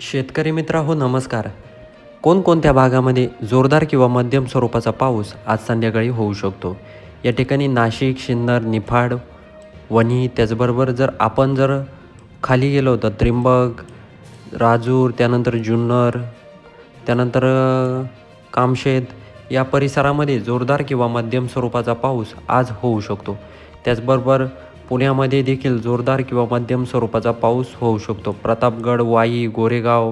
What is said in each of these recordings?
शेतकरी मित्रांनो नमस्कार. कोणकोणत्या भागामध्ये जोरदार किंवा मध्यम स्वरूपाचा पाऊस आज संध्याकाळी होऊ शकतो? या ठिकाणी नाशिक, सिन्नर, निफाड, वणी त्याचबरोबर जर आपण खाली गेलो तर त्र्यंबक, राजूर, त्यानंतर जुन्नर, त्यानंतर कामशेत या परिसरामध्ये जोरदार किंवा मध्यम स्वरूपाचा पाऊस आज होऊ शकतो. त्याचबरोबर पुण्यामध्ये देखील जोरदार किंवा मध्यम स्वरूपाचा पाऊस होऊ शकतो. प्रतापगड, वाई, गोरेगाव,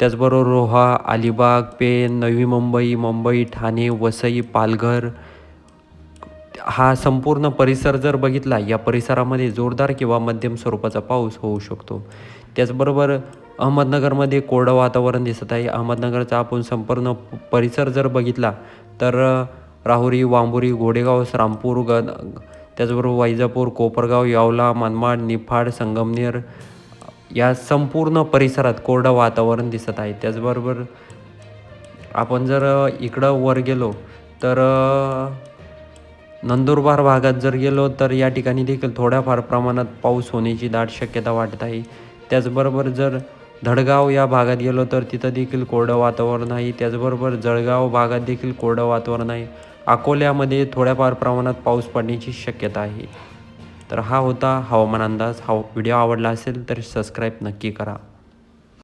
त्याचबरोबर रोहा, अलिबाग, पेण, नवी मुंबई, मुंबई, ठाणे, वसई, पालघर हा संपूर्ण परिसर जर बघितला, या परिसरामध्ये जोरदार किंवा मध्यम स्वरूपाचा पाऊस होऊ शकतो. त्याचबरोबर अहमदनगरमध्ये कोरडं वातावरण दिसत आहे. अहमदनगरचा आपण संपूर्ण परिसर जर बघितला तर राहुरी, वांबुरी, घोडेगाव, रामपूर, त्याचबरोबर वैजापूर, कोपरगाव, यावला, मनमाड, निफाड, संगमनेर या संपूर्ण परिसरात कोरडं वातावरण दिसत आहे. त्याचबरोबर आपण जर इकडं वर गेलो तर नंदुरबार भागात जर गेलो तर या ठिकाणी देखील थोड्याफार प्रमाणात पाऊस होण्याची दाट शक्यता वाटत आहे. त्याचबरोबर जर धडगाव या भागात गेलो तर तिथं देखील कोरडं वातावरण आहे. त्याचबरोबर जळगाव भागात देखील कोरडं वातावरण आहे. अकोल्यामध्ये थोड्याफार प्रमाणात पाऊस पडण्याची शक्यता आहे. तर हा होता हवामान अंदाज. हा व्हिडिओ आवडला असेल तर सबस्क्राईब नक्की करा.